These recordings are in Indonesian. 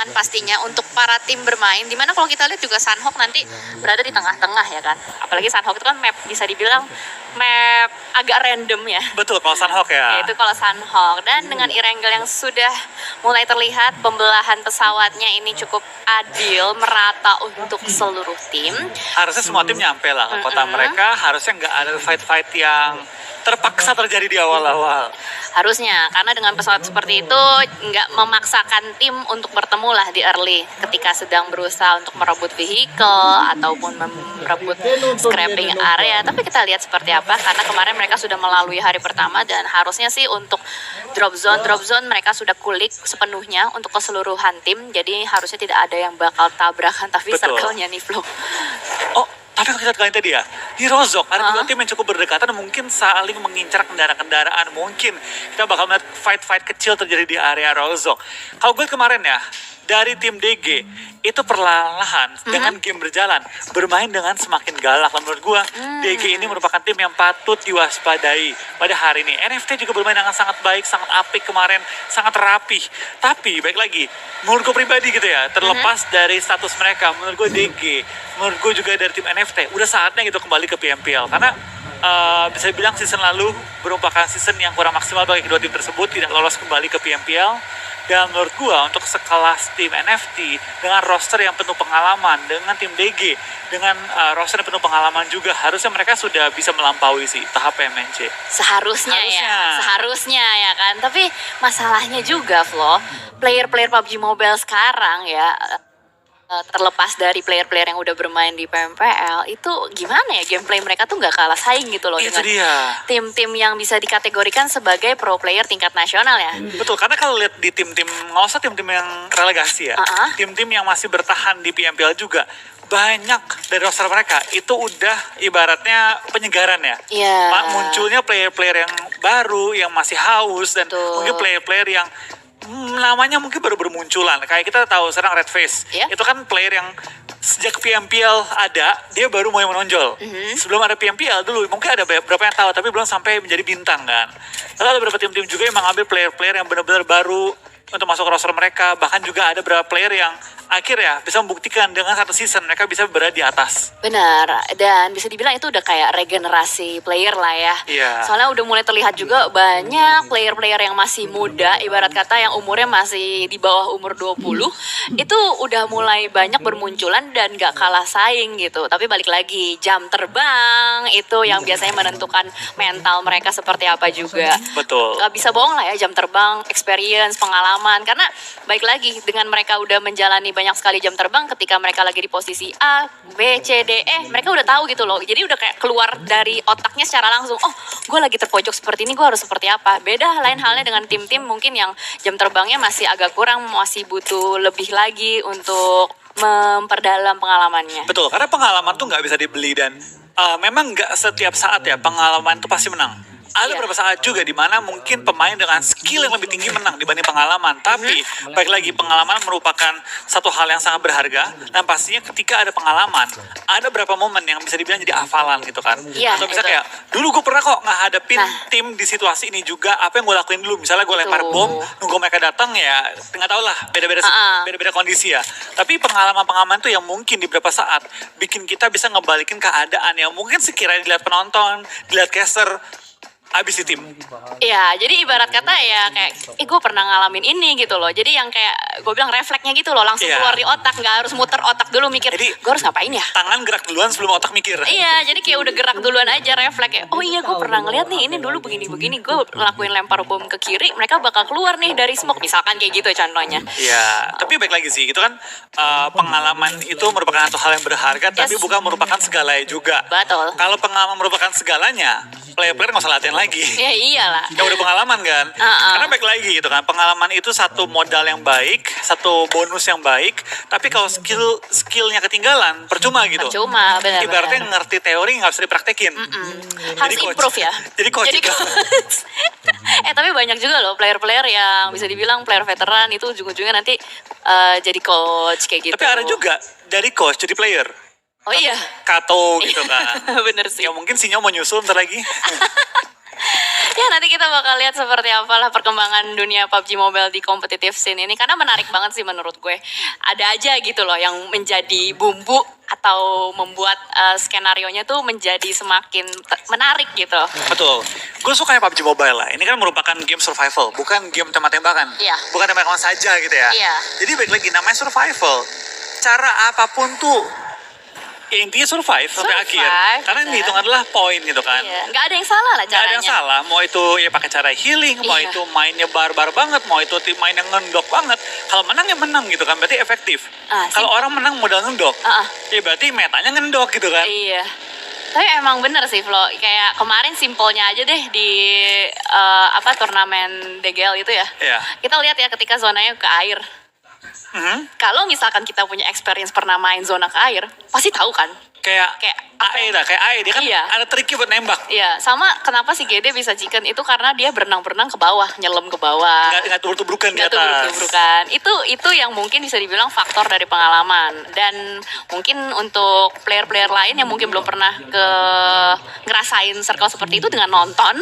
Pastinya untuk para tim bermain, dimana kalau kita lihat juga Sanhok nanti berada di tengah-tengah ya kan, apalagi Sanhok itu kan map bisa dibilang map agak random ya. Betul, kalau Sanhok ya. Itu kalau Sanhok, dan dengan Erangel yang sudah mulai terlihat pembelahan pesawatnya ini cukup adil, merata untuk seluruh tim. Harusnya semua tim nyampe lah ke kota mereka, harusnya nggak ada fight-fight yang terpaksa terjadi di awal-awal. Harusnya, karena dengan pesawat seperti itu nggak memaksakan tim untuk bertemu lah di early ketika sedang berusaha untuk merebut vehicle ataupun merebut scrapping area. Tapi kita lihat seperti apa, karena kemarin mereka sudah melalui hari pertama dan harusnya sih untuk drop zone mereka sudah kulik sepenuhnya untuk keseluruhan tim. Jadi harusnya tidak ada yang bakal tabrakan, tapi circle-nya nih Flo. Oh, tapi kalau kita lihat tadi ya, di Rozhok ada dua tim yang cukup berdekatan, mungkin saling mengincar kendaraan-kendaraan. Mungkin kita bakal melihat fight-fight kecil terjadi di area Rozhok. Kalau gue kemarin ya, dari tim DG itu perlahan dengan game berjalan bermain dengan semakin galak. Menurut gue DG ini merupakan tim yang patut diwaspadai pada hari ini. NFT juga bermain dengan sangat baik, sangat apik kemarin, sangat rapih. Tapi baik lagi, menurut gue pribadi gitu ya, terlepas dari status mereka, menurut gue DG, menurut gue juga dari tim NFT udah saatnya gitu kembali ke PMPL, karena bisa dibilang season lalu merupakan season yang kurang maksimal bagi kedua tim tersebut, tidak lolos kembali ke PMPL. Dan menurut gua untuk sekelas tim NFT dengan roster yang penuh pengalaman, dengan tim DG dengan roster yang penuh pengalaman juga, harusnya mereka sudah bisa melampaui sih tahap PMNC. Seharusnya ya kan. Tapi masalahnya juga Flo, player-player PUBG Mobile sekarang ya, terlepas dari player-player yang udah bermain di PMPL, itu gimana ya, gameplay mereka tuh nggak kalah saing gitu loh Itu dengan dia. tim-tim yang bisa dikategorikan sebagai pro player tingkat nasional ya. Betul, karena kalau lihat di tim-tim, nggak usah tim-tim yang relegasi ya, tim-tim yang masih bertahan di PMPL juga, banyak dari roster mereka itu udah ibaratnya penyegaran ya. Munculnya player-player yang baru, yang masih haus, dan mungkin player-player yang namanya mungkin baru bermunculan. Kayak kita tahu sekarang Red Face, itu kan player yang sejak PMPL ada, dia baru mulai menonjol. Sebelum ada PMPL dulu, mungkin ada beberapa yang tahu, tapi belum sampai menjadi bintang kan. Lalu ada beberapa tim-tim juga yang mengambil player-player yang benar-benar baru untuk masuk ke roster mereka. Bahkan juga ada beberapa player yang akhirnya bisa membuktikan dengan satu season mereka bisa berada di atas. Benar, dan bisa dibilang itu udah kayak regenerasi player lah ya. Soalnya udah mulai terlihat juga banyak player-player yang masih muda, ibarat kata yang umurnya masih di bawah umur 20, itu udah mulai banyak bermunculan dan gak kalah saing gitu. Tapi balik lagi, jam terbang itu yang biasanya menentukan mental mereka seperti apa juga. Betul. Gak bisa bohong lah ya, jam terbang, experience, pengalaman. Karena baik lagi, dengan mereka udah menjalani banyak sekali jam terbang, ketika mereka lagi di posisi A, B, C, D, E, mereka udah tahu gitu loh. Jadi udah kayak keluar dari otaknya secara langsung, oh gue lagi terpojok seperti ini, gue harus seperti apa. Beda lain halnya dengan tim-tim mungkin yang jam terbangnya masih agak kurang, masih butuh lebih lagi untuk memperdalam pengalamannya. Betul, karena pengalaman tuh nggak bisa dibeli, dan memang nggak setiap saat ya pengalaman tuh pasti menang. Ada beberapa saat juga di mana mungkin pemain dengan skill yang lebih tinggi menang dibanding pengalaman. Tapi baik lagi, pengalaman merupakan satu hal yang sangat berharga, dan pastinya ketika ada pengalaman, ada beberapa momen yang bisa dibilang jadi hafalan gitu kan. Atau bisa kayak, dulu gue pernah kok ngehadapin tim di situasi ini juga, apa yang gue lakuin dulu. Misalnya gue lempar bom, nunggu mereka datang ya, nggak tau lah, beda-beda kondisi ya. Tapi pengalaman-pengalaman tuh yang mungkin di beberapa saat bikin kita bisa ngebalikin keadaan yang mungkin sekiranya dilihat penonton, dilihat caster, abis di tim. Iya, jadi ibarat kata ya kayak, gue pernah ngalamin ini gitu loh. Jadi yang kayak gue bilang refleksnya gitu loh, langsung keluar di otak, nggak harus muter otak dulu mikir, gue harus ngapain ya. Tangan gerak duluan sebelum otak mikir. Iya, jadi kayak udah gerak duluan aja, refleks ya. Oh iya, gue pernah ngeliat nih, ini dulu begini-begini, gue ngelakuin lempar bom ke kiri, mereka bakal keluar nih dari smoke, misalkan kayak gitu contohnya. Iya, tapi baik lagi sih, itu kan pengalaman itu merupakan satu hal yang berharga, tapi bukan merupakan segalanya juga. Betul. Kalau pengalaman merupakan segalanya, player-player nggak usah latihan lagi. Ya iyalah. Yang udah pengalaman kan. Karena baik lagi gitu kan, pengalaman itu satu modal yang baik, satu bonus yang baik. Tapi kalau skillnya ketinggalan, percuma gitu. Percuma, benar. Ibaratnya ngerti teori nggak bisa dipraktekin. Harus improve ya. Jadi coach. Tapi banyak juga loh player-player yang bisa dibilang player veteran itu ujung-ujungnya nanti jadi coach kayak gitu. Tapi ada juga dari coach jadi player. Oh iya. Kato gitu kan. Bener sih. Ya mungkin Sinyo mau nyusul ntar lagi. Ya nanti kita bakal lihat seperti apalah perkembangan dunia PUBG Mobile di competitive scene ini, karena menarik banget sih menurut gue. Ada aja gitu loh yang menjadi bumbu atau membuat skenario-nya tuh menjadi semakin menarik gitu. Betul. Gue suka ya PUBG Mobile lah. Ini kan merupakan game survival, bukan game tembak-tembakan. Iya. Bukan tembak-tembakan saja gitu ya. Iya. Jadi balik lagi namanya survival. Cara apapun tuh ya intinya survive sampai Survive, akhir. Karena yang benar. dihitung adalah poin gitu kan. Iya, nggak ada yang salah lah Gak ada yang caranya. salah, mau itu ya pakai cara healing, mau Iya. itu mainnya barbar banget, mau itu main yang ngendok banget. Kalau menang ya menang gitu kan, berarti efektif. Ah, Kalau orang menang modal ngendok, ya berarti metanya ngendok gitu kan. Iya. Tapi emang bener sih Flo, kayak kemarin simpelnya aja deh di turnamen DGL itu ya. Iya. Kita lihat ya ketika zonanya ke air. Mhm. Kalau misalkan kita punya experience pernah main zona ke air, pasti tahu kan? Kayak Kayak AE lah, kayak AE dia kan Iya. ada triknya buat nembak. Iya, sama kenapa si GD bisa chicken itu karena dia berenang-berenang ke bawah, nyelam ke bawah. Nggak tubruk-tubrukan di Nggak atas. tubruk-tubrukan. Itu yang mungkin bisa dibilang faktor dari pengalaman. Dan mungkin untuk player-player lain yang mungkin belum pernah ngerasain circle seperti itu dengan nonton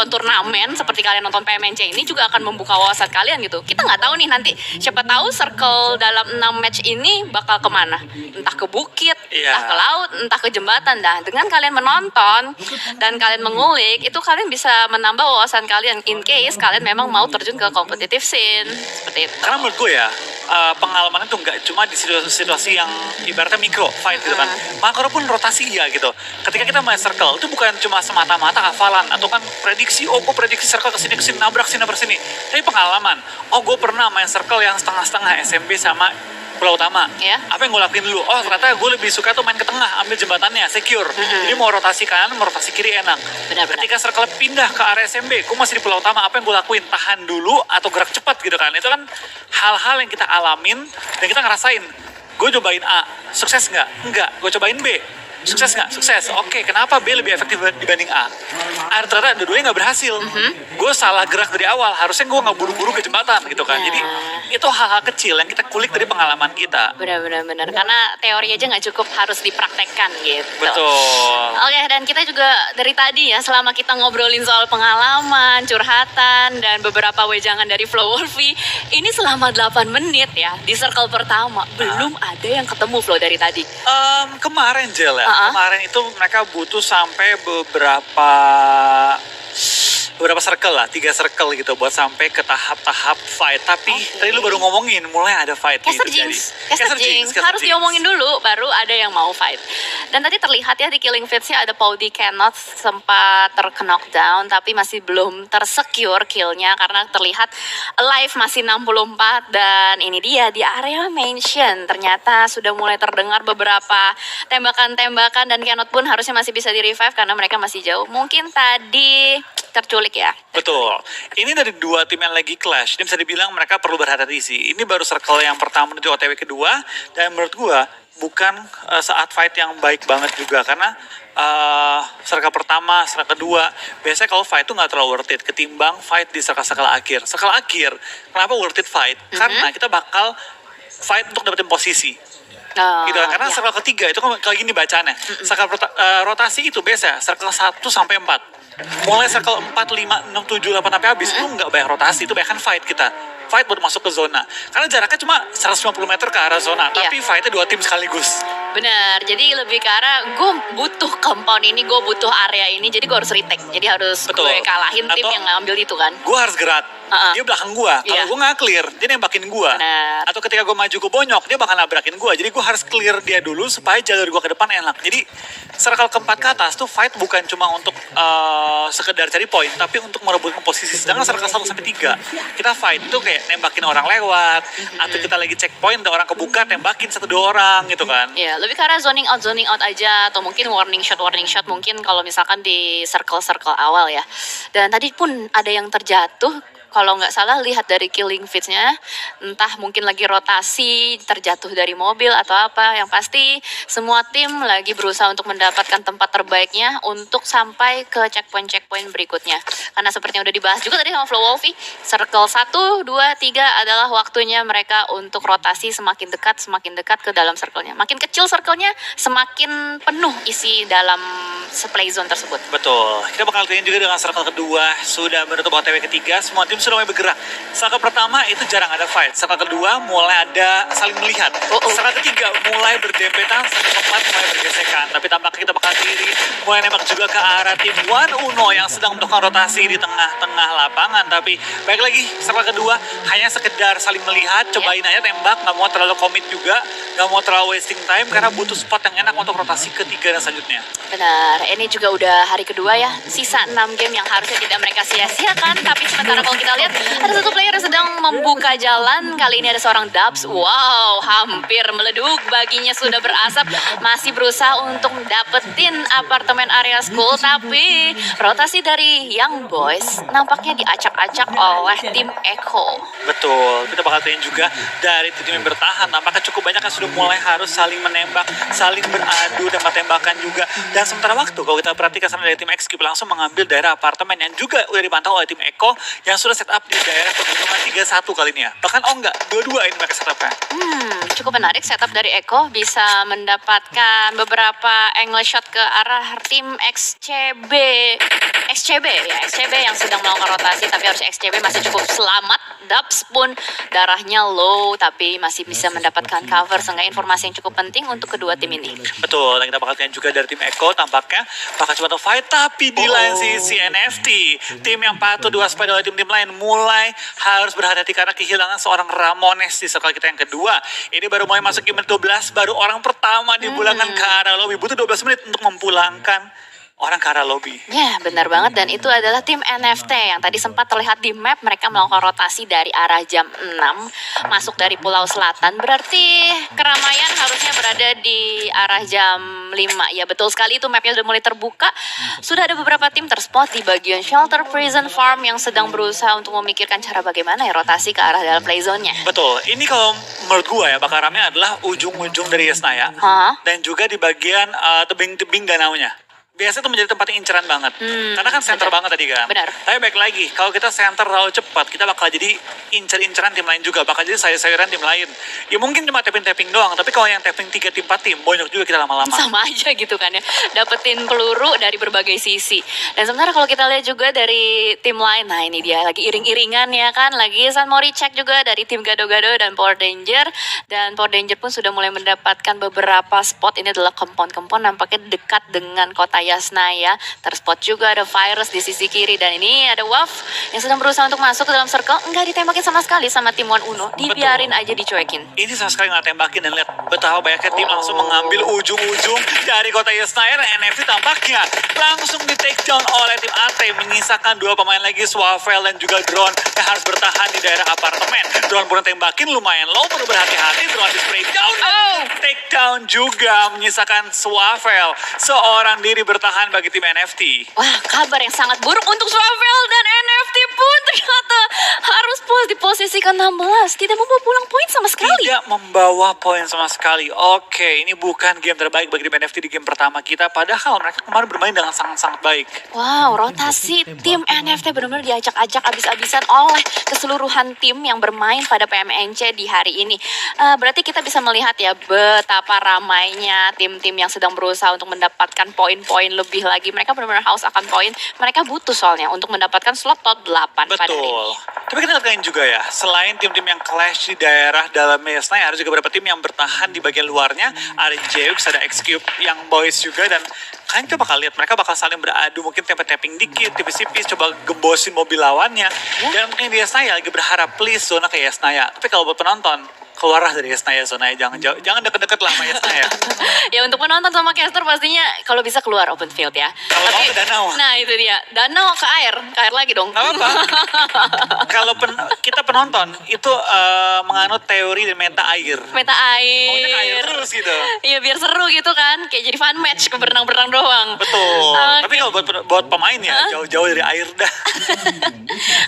turnamen seperti kalian nonton PMNC ini juga akan membuka wawasan kalian gitu. Kita nggak tahu nih nanti, siapa tahu circle dalam 6 match ini bakal kemana. Entah ke bukit, Iya. entah ke laut, entah ke jembatan. Dah, dengan kalian menonton dan kalian mengulik, itu kalian bisa menambah wawasan kalian in case kalian memang mau terjun ke competitive scene seperti itu. Karena menurut gue ya, pengalaman itu nggak cuma di situasi yang ibaratnya mikro fight gitu kan. Makro pun rotasi ya gitu. Ketika kita main circle, itu bukan cuma semata-mata hafalan atau kan prediksi, oh gue prediksi circle kesini nabrak sini. Tapi pengalaman, oh gue pernah main circle yang setengah-setengah SMB sama Pulau Utama. Ya. Apa yang gue lakuin dulu? Oh ternyata gue lebih suka tuh main ke tengah, ambil jembatannya, secure. Jadi mau rotasi kanan, mau rotasi kiri enak. Benar-benar. Ketika circle pindah ke area SMB, gue masih di Pulau Utama, apa yang gue lakuin? Tahan dulu atau gerak cepat gitu kan. Itu kan hal-hal yang kita alamin dan kita ngerasain. Gue cobain A, sukses nggak? Enggak. Gue cobain B, sukses nggak? Sukses. Oke, kenapa B lebih efektif dibanding A? Ternyata dua-duanya nggak berhasil. Gue salah gerak dari awal. Harusnya gue nggak buru-buru ke jembatan gitu kan. Jadi itu hal-hal kecil yang kita kulik dari pengalaman kita. Benar-benar karena teori aja nggak cukup, harus dipraktekkan gitu. Betul. Oke, dan kita juga dari tadi ya, selama kita ngobrolin soal pengalaman, curhatan, dan beberapa wejangan dari Flo Wolfie, ini selama 8 menit ya, di circle pertama, belum ada yang ketemu Flo dari tadi. Kemarin Jel ya, kemarin itu mereka butuh sampai beberapa circle lah, 3 circle gitu buat sampai ke tahap-tahap fight. Tapi tadi lu baru ngomongin mulai ada fight Caster gitu Jinx harus Jinx. diomongin dulu, baru ada yang mau fight. Dan tadi terlihat ya di Killing Feeds-nya ada Paudi Cannot sempat knockdown, tapi masih belum tersecure killnya karena terlihat alive masih 64. Dan ini dia di area mansion, ternyata sudah mulai terdengar beberapa tembakan-tembakan, dan Cannot pun harusnya masih bisa di-revive karena mereka masih jauh. Mungkin tadi terculik ya. Betul. Ini dari 2 tim yang lagi clash. Ini bisa dibilang mereka perlu berhati-hati sih. Ini baru circle yang pertama menuju OTW kedua. Dan menurut gua bukan saat fight yang baik banget juga. Karena circle pertama, circle kedua, biasanya kalau fight tuh nggak terlalu worth it ketimbang fight di circle-circle akhir. Circle akhir, kenapa worth it fight? Karena kita bakal fight untuk dapetin posisi. Gitu kan. Karena circle ketiga itu kan kayak gini bacaannya. Circle rotasi itu biasa circle 1 sampai 4. Mulai circle 4, 5, 6, 7, 8 sampai habis itu nggak banyak rotasi, itu bahkan fight kita. Fight buat masuk ke zona. Karena jaraknya cuma 150 meter ke arah zona, tapi fightnya 2 tim sekaligus. Benar, jadi lebih ke arah gue butuh compound ini, gue butuh area ini, jadi gue harus retake. Jadi harus Betul. gue kalahin tim Atau yang ngambil itu kan. Gue harus gerak, dia belakang gue. Kalau Iya. gue nggak clear, dia nembakin gue. Benar. Atau ketika gue maju gue bonyok, dia bakal nabrakin gue. Jadi gue harus clear dia dulu supaya jalur gue ke depan enak. Jadi circle keempat ke atas tuh fight bukan cuma untuk sekedar cari poin, tapi untuk merebutkan posisi. Sedangkan circle 1 sampai 3 kita fight itu kayak nembakin orang lewat, atau kita lagi checkpoint ada orang kebuka, tembakin 1-2 orang gitu kan. Iya, lebih ke arah zoning out aja, atau mungkin warning shot mungkin kalau misalkan di circle awal ya. Dan tadi pun ada yang terjatuh kalau nggak salah lihat dari killing feeds-nya, entah mungkin lagi rotasi, terjatuh dari mobil atau apa. Yang pasti semua tim lagi berusaha untuk mendapatkan tempat terbaiknya untuk sampai ke checkpoint-checkpoint berikutnya. Karena seperti yang udah dibahas juga tadi sama Flow Wolfie, circle 1, 2, 3 adalah waktunya mereka untuk rotasi semakin dekat ke dalam circle-nya. Makin kecil circle-nya, semakin penuh isi dalam play zone tersebut. Betul. Kita bakal lihat juga dengan circle kedua sudah menutup OTW ketiga, semua tim sudah mulai bergerak. Circle pertama itu jarang ada fight. Circle kedua mulai ada saling melihat. Circle ketiga mulai berdempetan, circle keempat mulai bergesekan. Tapi tampaknya kita bakal diri mulai nembak juga ke arah tim One Uno yang sedang melakukan rotasi di tengah-tengah lapangan. Tapi baik lagi, circle kedua hanya sekedar saling melihat, cobain aja tembak, nggak mau terlalu komit juga, nggak mau terlalu wasting time karena butuh spot yang enak untuk rotasi ketiga dan selanjutnya. Benar, ini juga udah hari kedua ya, sisa 6 game yang harusnya tidak mereka sia-siakan. Tapi sementara kalau kita lihat, ada satu player yang sedang membuka jalan. Kali ini ada seorang Dubs, wow, hampir meleduk, baginya sudah berasap. Masih berusaha untuk dapetin apartemen area school, tapi rotasi dari Young Boys nampaknya diacak-acak oleh tim Echo. Betul, kita bakal lihat juga dari tim yang bertahan. Nampaknya cukup banyak yang sudah mulai harus saling menembak, saling beradu, tembak-tembakan juga. Dan sementara waktu, kalau kita perhatikan sana dari tim XQ langsung mengambil daerah apartemen yang juga udah dipantau oleh tim Eko yang sudah set up di daerah pegunungan 31 kali ini ya. Bahkan enggak, dua-dua ini mereka setupnya. Cukup menarik setup dari Eko, bisa mendapatkan beberapa angle shot ke arah tim XCB yang sedang melakukan rotasi, tapi harus XCB masih cukup selamat. Dubs pun darahnya low, tapi masih bisa mendapatkan cover, sehingga informasi yang cukup penting untuk kedua tim ini. Betul, dan kita bakal lihat juga dari tim Eko tampaknya bakal coba fight, tapi di lain sisi NFT, tim yang patut diwaspadai oleh tim-tim lain mulai harus berhati-hati karena kehilangan seorang Ramones di circle kita yang kedua. Ini baru mulai masuk game 12, baru orang pertama dipulangkan ke arah lobby, butuh 12 menit untuk memulangkan orang ke arah lobby. Ya, benar banget. Dan itu adalah tim NFT yang tadi sempat terlihat di map. Mereka melakukan rotasi dari arah jam 6, masuk dari Pulau Selatan. Berarti keramaian harusnya berada di arah jam 5. Ya, betul sekali, itu mapnya sudah mulai terbuka. Sudah ada beberapa tim terspot di bagian shelter prison farm yang sedang berusaha untuk memikirkan cara bagaimana ya rotasi ke arah dalam play zone-nya. Betul, ini kalau menurut gua ya bakal rame adalah ujung-ujung dari Yesnaya. Dan juga di bagian tebing-tebing danaunya. Biasanya itu menjadi tempat yang inceran banget. Karena kan center banget tadi kan. Benar. Tapi baik lagi, kalau kita center terlalu cepat, kita bakal jadi incer-inceran tim lain juga. Bakal jadi sayur-sayuran tim lain. Ya mungkin cuma tapping-tapping doang. Tapi kalau yang tapping 3 tim, 4 tim, banyak juga kita lama-lama. Sama aja gitu kan ya. Dapetin peluru dari berbagai sisi. Dan sementara kalau kita lihat juga dari tim lain, nah ini dia lagi iring-iringan ya kan. Lagi San Mori cek juga dari tim Gado-Gado dan Power Danger. Dan Power Danger pun sudah mulai mendapatkan beberapa spot. Ini adalah kempon-kempon nampaknya dekat dengan kota Yasnaya. Terspot juga ada Virus di sisi kiri. Dan ini ada Waf yang sedang berusaha untuk masuk ke dalam circle. Enggak ditembakin sama sekali sama tim One Uno. Dibiarin aja dicuekin. Ini sama sekali nggak tembakin, dan lihat betapa banyaknya tim langsung mengambil ujung-ujung dari kota Yasnaya. Dan NFT tampaknya langsung di take down oleh tim AT, menyisakan 2 pemain lagi, Swavel dan juga Drone yang harus bertahan di daerah apartemen. Drone pun tembakin lumayan low, perlu berhati-hati. Drone di spray down, take down juga, menyisakan Swavel seorang diri bertahan bagi tim NFT. Wah, kabar yang sangat buruk untuk Swavel dan NFT pun ternyata harus di posisi ke-16. Tidak membawa pulang poin sama sekali. Tidak membawa poin sama sekali. Oke, ini bukan game terbaik bagi tim NFT di game pertama kita. Padahal mereka kemarin bermain dengan sangat-sangat baik. Wow, rotasi tim NFT benar-benar diacak-acak abis-abisan oleh keseluruhan tim yang bermain pada PMNC di hari ini. Berarti kita bisa melihat ya betapa ramainya tim-tim yang sedang berusaha untuk mendapatkan poin-poin lebih lagi. Mereka benar-benar haus akan poin. Mereka butuh soalnya untuk mendapatkan slot top 8 pada hari ini. Tapi kita lihat juga ya, selain tim-tim yang clash di daerah dalam Yasnaya, ada juga beberapa tim yang bertahan di bagian luarnya. Ada Jeux, ada X-Cube, yang Boys juga, dan kalian kita bakal lihat mereka bakal saling beradu, mungkin tapping dikit, tipis-tipis, coba gembosin mobil lawannya. Dan mungkin di Yasnaya lagi berharap please zona ke Yasnaya. Tapi kalau buat penonton, keluarlah dari Yasnaya zonanya, jangan deket-deket lah sama Yasnaya. Ya untuk penonton sama caster pastinya kalau bisa keluar open field ya. Kalau mau ke danau. Nah itu dia, danau ke air lagi dong. Gak apa-apa. kita penonton itu menganut teori dan meta air. Meta Maunya ke air air. terus gitu. Iya biar seru gitu kan, kayak jadi fun match ke berenang-berenang doang. Betul. Oke. Tapi kalau buat pemain ya jauh-jauh dari air dah.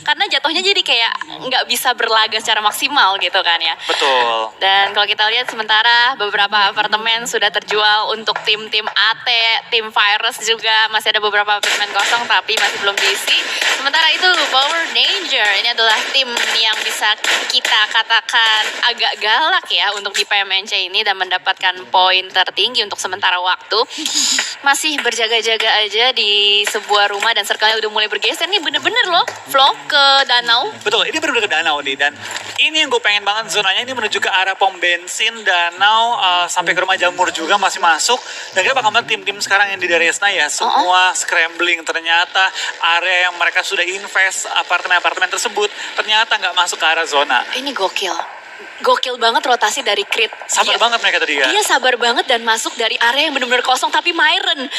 Karena jatuhnya jadi kayak nggak bisa berlaga secara maksimal gitu kan ya. Betul. Dan kalau kita lihat sementara beberapa apartemen sudah terjual untuk tim-tim AT, tim Virus juga masih ada beberapa apartemen kosong tapi masih belum diisi. Sementara itu Power Danger ini adalah tim yang bisa kita katakan agak galak ya untuk di PMNC ini dan mendapatkan poin tertinggi untuk sementara waktu. Masih berjaga-jaga aja di sebuah rumah dan circle-nya udah mulai bergeser nih bener-bener loh flow ke danau. Betul, ini benar-benar ke danau nih. Dan ini yang gue pengen banget zonanya ini menuju ke arah pom bensin, danau, sampai ke rumah jamur juga masih masuk. Dan kita bakal melihat tim-tim sekarang yang di Daresna ya, semua scrambling. Ternyata area yang mereka sudah invest, apartemen-apartemen tersebut, ternyata nggak masuk ke arah zona. Ini gokil. Gokil banget rotasi dari Creed. Sabar banget mereka tadi ya. Dia sabar banget dan masuk dari area yang benar-benar kosong. Tapi Myron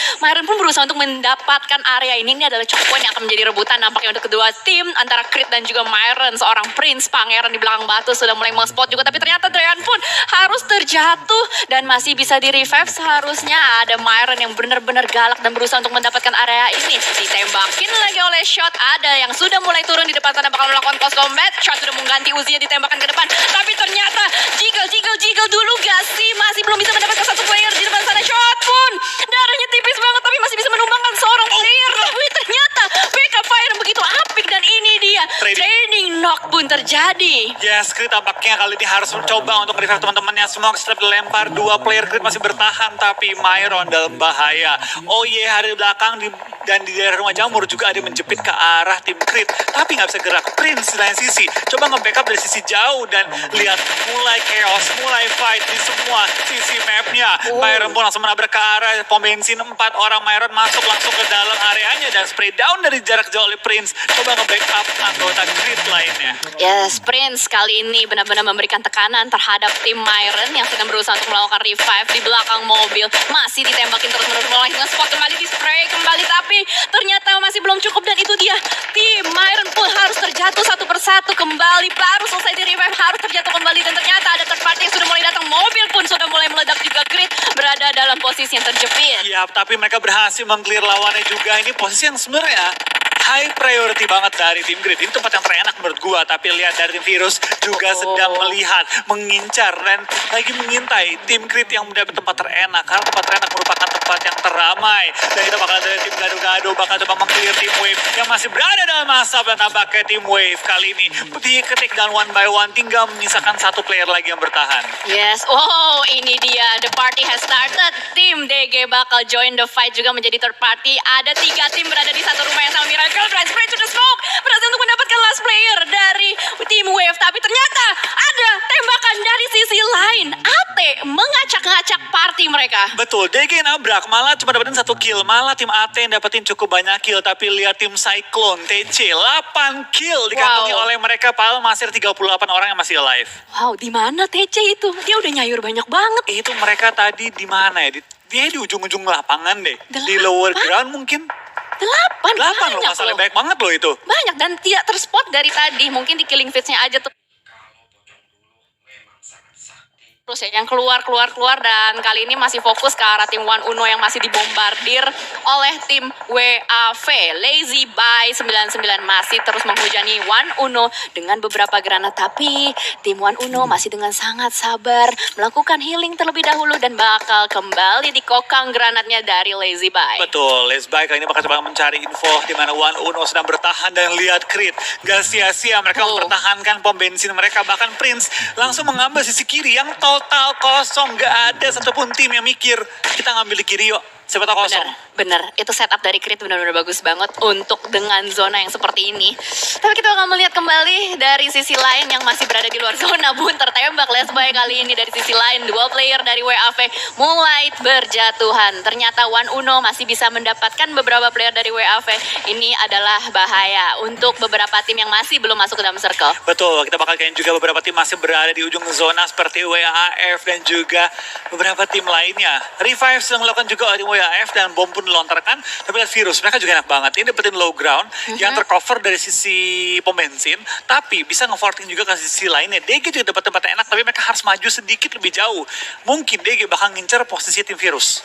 pun berusaha untuk mendapatkan area ini. Ini adalah choke point yang akan menjadi rebutan nampaknya untuk kedua tim antara Creed dan juga Myron. Seorang Prince pangeran di belakang batu sudah mulai meng-spot juga. Tapi ternyata Drayan pun harus terjatuh dan masih bisa di-revive. Seharusnya ada Myron yang benar-benar galak dan berusaha untuk mendapatkan area ini. Ditembakin lagi oleh shot. Ada yang sudah mulai turun di depan sana bakal melakukan close combat. Shot sudah mengganti Uzinya ditembakkan ke depan. Tapi ternyata jiggle dulu gak sih? Masih belum bisa mendapatkan satu player di depan sana. Shot pun darahnya tipis banget tapi masih bisa menumbangkan seorang player. Tapi ternyata backup fire yang begitu apik dan ini dia training knock pun terjadi. Yes, Creed tampaknya kali ini harus mencoba untuk revive teman-temannya. Semua setelah dilempar, dua player Creed masih bertahan, tapi Myron dalam bahaya. Oh iya, hari di belakang dan di daerah rumah jamur juga ada yang menjepit ke arah tim Creed, tapi nggak bisa gerak. Prince di lain sisi coba nge-backup dari sisi jauh dan lihat mulai chaos, mulai fight di semua sisi mapnya. Myron pun langsung menabrak ke arah pom bensin. 4 orang Myron masuk langsung ke dalam areanya dan spray down dari jarak jauh oleh Prince. Coba nge-backup anggota Creed lainnya. Yes, Prince kali ini benar-benar memberikan tekanan terhadap tim Myron yang sedang berusaha untuk melakukan revive di belakang mobil. Masih ditembakin terus-menerus oleh dengan spot kembali di spray kembali, tapi ternyata masih belum cukup dan itu dia tim Myron pun harus terjatuh satu persatu kembali. Baru selesai di revive harus terjatuh kembali dan ternyata ada third party yang sudah mulai datang. Mobil pun sudah mulai meledak juga. Creed berada dalam posisi yang terjepit. Ya, tapi mereka berhasil meng-clear lawannya juga. Ini posisi yang sebenarnya high priority banget dari tim Creed. Ini tempat yang terenak menurut gua, tapi lihat dari tim Virus juga sedang melihat, mengincar dan lagi mengintai tim Creed yang mendapat tempat terenak. Karena tempat terenak merupakan tempat yang teramai. Dan kita bakal ada tim gado-gado bakal coba meng-clear tim Wave yang masih berada dalam asap, dan tampaknya tim Wave kali ini diketik dan one by one tinggal menyisakan satu player lagi yang bertahan. Yes, oh ini dia, the party has started. Tim DG bakal join the fight juga menjadi third party. Ada 3 tim berada di satu rumah yang sama. Miracle Bright Spray to the smoke berhasil untuk mendapatkan last player dari tim Wave. Tapi ternyata ada tembakan dari sisi lain. AT mengacak-ngacak party mereka. Betul, DG nabrak, malah cuma dapetin 1 kill. Malah tim AT yang dapetin cukup banyak kill. Tapi lihat tim Cyclone, TC, 8 kill dikantongi oleh mereka. Padahal masih ada 38 orang yang masih alive. Wow, di mana TC itu? Dia udah nyayur banyak banget. Itu mereka tadi di mana ya? Dia di ujung-ujung lapangan deh. Di lower ground mungkin. 8 loh, banyak masalahnya loh. banyak banget loh itu. Banyak dan tidak terspot dari tadi. Mungkin di killing feeds-nya aja tuh. Terus ya, yang keluar dan kali ini masih fokus ke arah tim One Uno yang masih dibombardir oleh tim WAV. Lazy by 99 masih terus menghujani One Uno dengan beberapa granat, tapi tim One Uno masih dengan sangat sabar melakukan healing terlebih dahulu dan bakal kembali dikokang granatnya dari Lazy by. Betul, Let's Buy kali ini bakal coba mencari info di mana One Uno sedang bertahan dan lihat Creed. Gak sia-sia mereka mempertahankan pom bensin mereka. Bahkan Prince langsung mengambil sisi kiri yang total kosong. Gak ada satupun tim yang mikir kita ngambil di kiri yuk. Siapa tahu kosong. Bener, itu setup dari Creed benar-benar bagus banget untuk dengan zona yang seperti ini. Tapi kita akan melihat kembali dari sisi lain yang masih berada di luar zona pun tertembak. Let's Buy kali ini dari sisi lain, 2 player dari WAV mulai berjatuhan. Ternyata One Uno masih bisa mendapatkan beberapa player dari WAV. Ini adalah bahaya untuk beberapa tim yang masih belum masuk ke dalam circle. Betul, kita bakal kayaknya juga beberapa tim masih berada di ujung zona seperti WAF dan juga beberapa tim lainnya. Revive sedang melakukan juga oleh WAF dan bom pun dilontarkan. Tapi lihat Virus, mereka juga enak banget. Ini dapetin low ground yang tercover dari sisi pom bensin, tapi bisa nge-forting juga ke sisi lainnya. DG juga dapat tempat yang enak, tapi mereka harus maju sedikit lebih jauh. Mungkin DG bakal ngincer posisi tim Virus.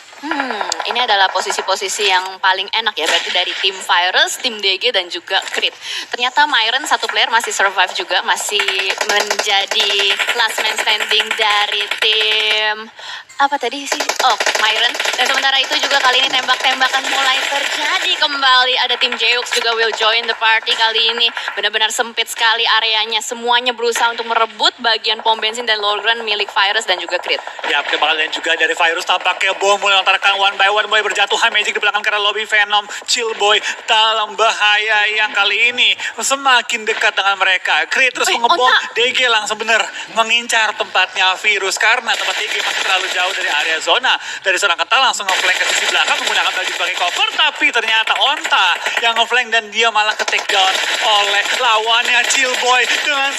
Ini adalah posisi-posisi yang paling enak ya, berarti dari tim Virus, tim DG, dan juga Creed. Ternyata Myron satu player masih survive juga, masih menjadi last man standing dari tim apa tadi sih? Oh, Myron. Dan sementara itu juga kali ini tembak-tembakan mulai terjadi kembali. Ada tim Jeux juga will join the party kali ini. Benar-benar sempit sekali areanya. Semuanya berusaha untuk merebut bagian pom bensin dan low ground milik Virus dan juga Creed. Ya, kita bakal lihat juga dari Virus tampaknya bom mulai lontarkan one by one, mulai berjatuhan Magic di belakang karena lobby Venom, Chillboy dalam bahaya yang kali ini semakin dekat dengan mereka. Creed terus mengebom, DG langsung bener mengincar tempatnya Virus karena tempat DG masih terlalu jauh dari area zona. Dari seorang kental langsung nge-flank ke sisi belakang menggunakan baju sebagai cover, tapi ternyata Onta yang nge-flank dan dia malah ke-take down oleh lawannya Chillboy dengan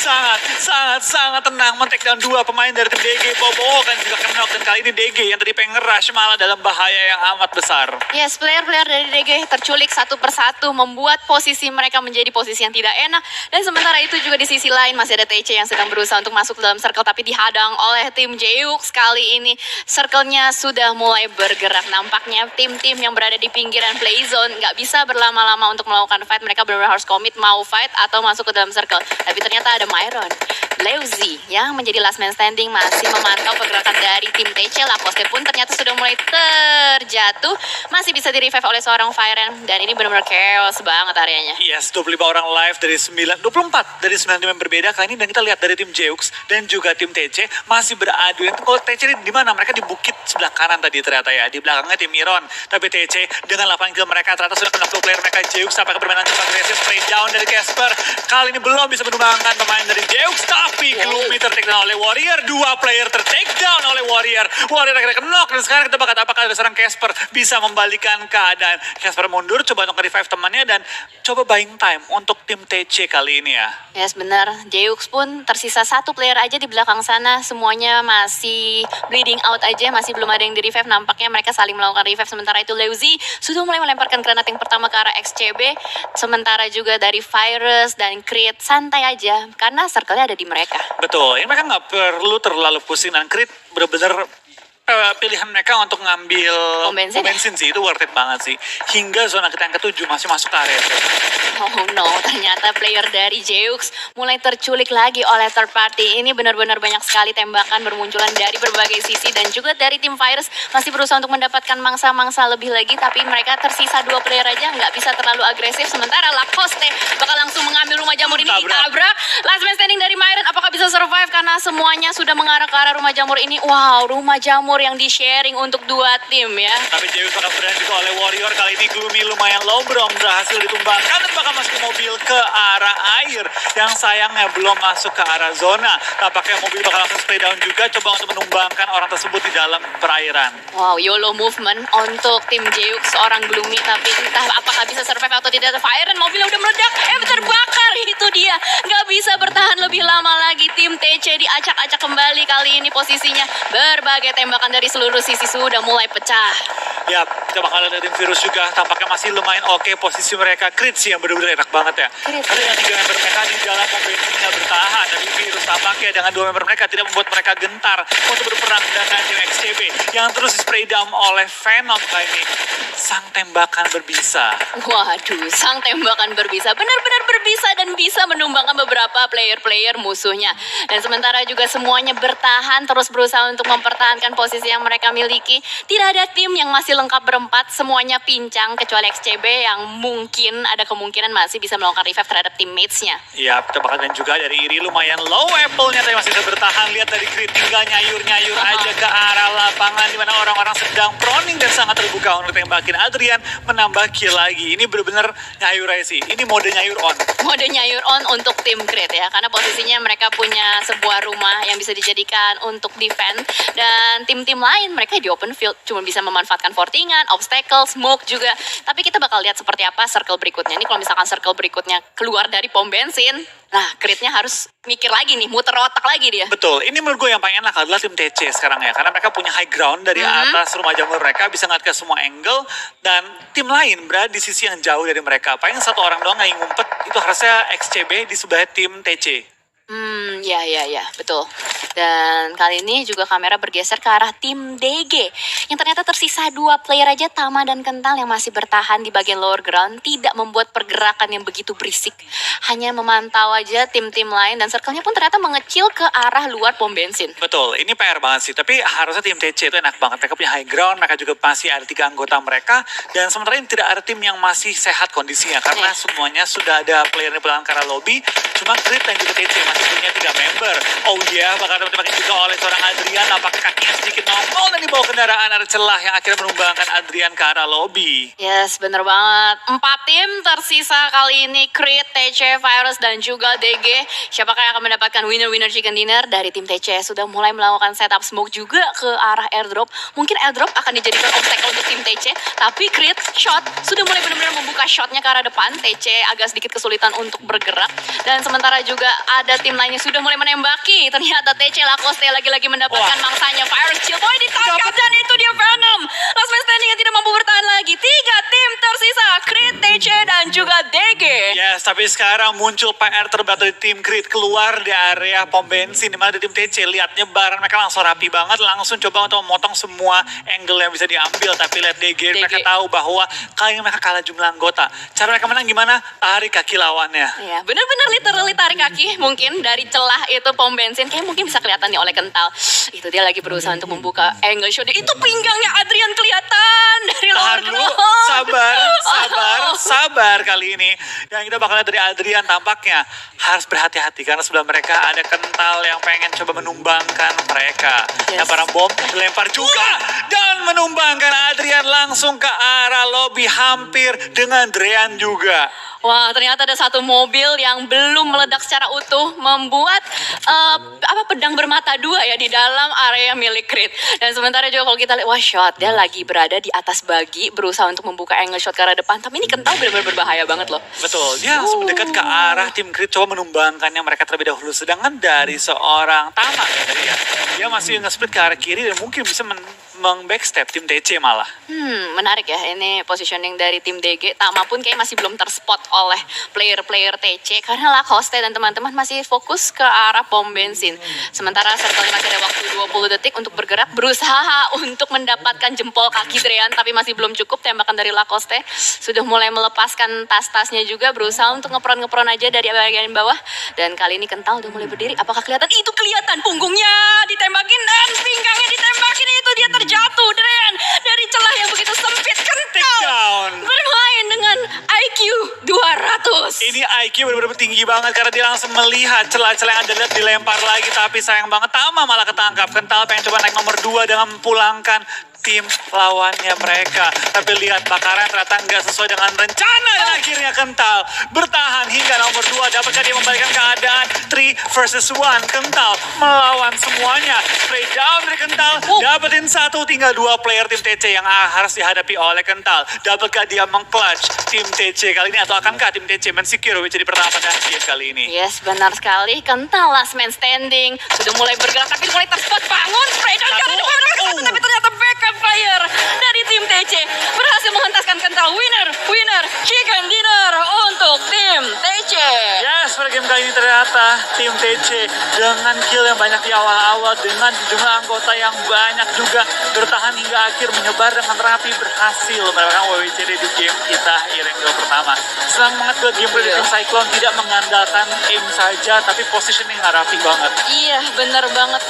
sangat tenang men-take down dua pemain dari tim DG. Bobo kan juga kena knock, dan kali ini DG yang tadi pengen nge-rush malah dalam bahaya yang amat besar. Yes, player-player dari DG terculik satu persatu, membuat posisi mereka menjadi posisi yang tidak enak. Dan sementara itu juga di sisi lain masih ada TC yang sedang berusaha untuk masuk ke dalam circle, tapi dihadang oleh tim Jeux. Kali ini circle-nya sudah mulai bergerak. Nampaknya tim-tim yang berada di pinggiran play zone nggak bisa berlama-lama untuk melakukan fight. Mereka benar-benar harus komit mau fight atau masuk ke dalam circle. Tapi ternyata ada Myron, Leuzi yang menjadi last man standing masih memantau pergerakan dari tim TC. Lacoste pun ternyata sudah mulai terjatuh. Masih bisa di-revive oleh seorang Firen. Dan ini benar-benar chaos banget areanya. Yes, 25 orang live dari 24 dari 9 tim yang berbeda kali ini. Dan kita lihat dari tim Jeux dan juga tim TC masih beradu. Yang kalau TC di mana? Mereka di bukit sebelah kanan tadi ternyata ya. Di belakangnya tim Miron. Tapi TC dengan 8 kill mereka ternyata sudah kena player mereka Jeux sampai ke permainan cukup agresif. Spray down dari Casper. Kali ini belum bisa menumbangkan pemain dari Jeux. Tapi Gloomy ter-take down oleh Warrior. 2 player ter-take down oleh Warrior. Warrior akhirnya kena-knock. Dan sekarang kita bakal apakah ada seorang Casper bisa membalikan keadaan. Casper mundur coba untuk nge-revive temannya dan coba buying time untuk tim TC kali ini ya. Yes, benar. Jeux pun tersisa satu player aja di belakang sana. Semuanya masih bleeding out aja, masih belum ada yang di revive. Nampaknya mereka saling melakukan revive. Sementara itu Leuzi sudah mulai melemparkan granat yang pertama ke arah XCB. Sementara juga dari Virus dan Creed santai aja karena circle-nya ada di mereka. Betul, ini mereka nggak perlu terlalu pusing, dan Creed bener-bener pilihan mereka untuk ngambil Pom bensin sih, itu worth it banget sih. Hingga zona kita yang ke-7 masih masuk ke area. Oh no, ternyata player dari Jeux mulai terculik lagi oleh third party. Ini benar-benar banyak sekali tembakan bermunculan dari berbagai sisi. Dan juga dari tim Virus masih berusaha untuk mendapatkan mangsa-mangsa lebih lagi. Tapi mereka tersisa 2 player aja, nggak bisa terlalu agresif. Sementara Lacoste bakal langsung mengambil rumah jamur ini. Ditabrak. Last man standing dari Myron, apakah bisa survive? Karena semuanya sudah mengarah ke arah rumah jamur ini. Wow, rumah jamur yang di-sharing untuk 2 tim ya. Tapi Jeux bakal berhasil juga oleh Warrior. Kali ini Gloomy lumayan low, belum berhasil ditumbangkan dan bakal masuk ke mobil ke arah air. Yang sayangnya belum masuk ke arah zona. Tampaknya mobil bakal langsung spray down juga, coba untuk menumbangkan orang tersebut di dalam perairan. Wow, YOLO movement untuk tim Jeux, seorang Gloomy. Tapi entah apakah bisa survive atau tidak. Firen, mobilnya udah meledak, terbakar. Itu dia, nggak bisa bertahan lebih lama lagi. Tim TC diacak-acak kembali kali ini posisinya. Berbagai tembakan dari seluruh sisi sudah mulai pecah. Ya, kita bakal lihat tim Virus juga tampaknya masih lumayan oke posisi mereka. Creed sih yang benar-benar enak banget ya. Tapi dengan 3 member mereka di dalam pom bensinnya bertahan. Tapi Virus tampaknya dengan 2 member mereka tidak membuat mereka gentar untuk berperang dengan tim XCB yang terus spray down oleh Venom kali ini. Sang tembakan berbisa. Waduh, sang tembakan berbisa. Benar-benar berbisa dan bisa menumbangkan beberapa player-player musuhnya. Dan sementara juga semuanya bertahan, terus berusaha untuk mempertahankan posisi yang mereka miliki. Tidak ada tim yang masih lengkap berempat, semuanya pincang kecuali XCB yang mungkin ada kemungkinan masih bisa melakukan revive terhadap teammates-nya. Ya, kita bakal lihat juga dari Iri lumayan low apple-nya tapi masih bisa bertahan. Lihat dari Creed tinggal nyayur-nyayur aja ke arah lapangan di mana orang-orang sedang proning dan sangat terbuka untuk tembakin Adrian menambah kill lagi. Ini benar-benar nyayur aja sih. Ini mode nyayur on. Mode nyayur on untuk tim Creed ya, karena posisinya mereka punya 11 sebuah rumah yang bisa dijadikan untuk defense. Dan tim-tim lain mereka di open field cuma bisa memanfaatkan fortingan, obstacle, smoke juga. Tapi kita bakal lihat seperti apa circle berikutnya. Ini kalau misalkan circle berikutnya keluar dari pom bensin, nah Creed-nya harus mikir lagi nih, muter otak lagi dia. Betul, ini menurut gue yang paling enak adalah tim TC sekarang ya. Karena mereka punya high ground dari atas rumah jamur mereka, bisa ngeliat ke semua angle. Dan tim lain berada di sisi yang jauh dari mereka. Paling satu orang doang yang ngumpet, itu harusnya XCB di sebelah tim TC. Ya, betul. Dan kali ini juga kamera bergeser ke arah tim DG. Yang ternyata tersisa 2 player aja, Tama dan Kental yang masih bertahan di bagian lower ground. Tidak membuat pergerakan yang begitu berisik. Hanya memantau aja tim-tim lain dan circle-nya pun ternyata mengecil ke arah luar pom bensin. Betul, ini PR banget sih. Tapi harusnya tim TC itu enak banget. Mereka punya high ground, mereka juga masih ada 3 anggota mereka. Dan sementara ini tidak ada tim yang masih sehat kondisinya. Karena semuanya sudah ada player yang pulang ke arah lobby. Cuma Creed dan juga TC masih punya 3 member. Oh iya, bakal ditembaki juga oleh seorang Adrian. Nampaknya kakinya sedikit nongol dan dibawa kendaraan. Ada celah yang akhirnya menumbangkan Adrian ke arah lobby. Yes, bener banget. 4 tim tersisa kali ini, Creed, TC, Virus, dan juga DG. Siapakah yang akan mendapatkan winner-winner chicken dinner? Dari tim TC sudah mulai melakukan setup smoke juga ke arah airdrop. Mungkin airdrop akan dijadikan obstacle untuk tim TC, tapi Creed shot sudah mulai benar-benar membuka shotnya ke arah depan. TC agak sedikit kesulitan untuk bergerak. Dan sementara juga ada tim lainnya sudah mulai menembaki. Ternyata TC Lacoste lagi-lagi mendapatkan mangsanya. Virus chill boy ditangkap dan itu dia Venom. Last man standing yang tidak mampu bertahan lagi. 3 tim tersisa, Creed, TC, dan juga DG. Yes, tapi sekarang muncul PR terberat dari tim Creed keluar di area pom bensin. Dimana di tim TC lihat nyebaran mereka langsung rapi banget. Langsung coba untuk memotong semua angle yang bisa diambil. Tapi lihat DG, mereka tahu bahwa kali ini mereka kalah jumlah anggota. Cara mereka menang gimana? Tarik kaki lawannya. Ya, benar-benar literally tarik kaki. Mungkin dari celah itu pom bensin kayak mungkin bisa kelihatan nih oleh Kental. Itu dia lagi berusaha untuk membuka angle shot. Itu pinggangnya Adrian kelihatan dari lower ground. Sabar kali ini. Dan kita bakal lihat dari Adrian tampaknya harus berhati-hati karena sebelah mereka ada Kental yang pengen coba menumbangkan mereka. Yes. Nah, barang bom dilempar juga dan menumbangkan Adrian langsung ke arah lobby hampir dengan Drean juga. Wah, ternyata ada satu mobil yang belum meledak secara utuh, membuat pedang bermata 2 ya di dalam area milik Creed. Dan sementara juga kalau kita lihat, wah shot, dia lagi berada di atas bagi, berusaha untuk membuka angle shot ke arah depan. Tapi ini Kental benar-benar berbahaya banget loh. Betul, dia langsung mendekat ke arah tim Creed, coba menumbangkannya mereka terlebih dahulu. Sedangkan dari seorang Tama ya tadi ya, dia masih nge-split ke arah kiri dan mungkin bisa meng-backstep tim TC malah. Menarik ya, ini positioning dari tim DG. Tama pun kayak masih belum terspot oleh player-player TC karena Lacoste dan teman-teman masih fokus ke arah pom bensin. Sementara circle masih ada waktu 20 detik untuk bergerak, berusaha untuk mendapatkan jempol kaki Drean, tapi masih belum cukup. Tembakan dari Lacoste sudah mulai melepaskan tas-tasnya juga, berusaha untuk ngepron aja dari bagian bawah. Dan kali ini Kental udah mulai berdiri. Apakah kelihatan? Itu kelihatan punggungnya ditembakin dan pinggangnya ditembakin. Itu dia terjatuh Drean dari celah yang begitu sempit. Kental bermain dengan IQ 200. Ini IQ benar-benar tinggi banget karena dia langsung melihat celah-celah yang ada, lihat dilempar lagi, tapi sayang banget Tama malah ketangkap. Kental pengen coba naik nomor 2 dengan memulangkan tim lawannya mereka. Tapi lihat bakaran ternyata nggak sesuai dengan rencana dan akhirnya Kental bertahan hingga nomor 2. Dapatkah dia membalikkan keadaan 3 versus 1? Kental melawan semuanya. Spray down dari Kental, dapetin 1, tinggal 2 player tim TC yang harus dihadapi oleh Kental. Dapatkah dia meng-clutch tim TC kali ini atau akankah tim TC men-secure jadi pertama pada game kali ini? Yes, benar sekali. Kental last man standing. Sudah mulai bergerak tapi mulai terspot. Bangun, spray down ke arah depan. Tapi ternyata backup player dari tim TC berhasil menghentaskan Kental. Winner chicken dinner untuk tim TC. Yes, pada game kali ini ternyata tim TC dengan kill yang banyak di awal-awal, dengan jumlah anggota yang banyak juga bertahan hingga akhir, menyebar dengan rapi, berhasil mendapatkan WWCD di game kita Irenggo pertama. Senang banget buat game dari tim Cyclone, tidak mengandalkan aim saja tapi positioning rapi banget. Iya, benar banget.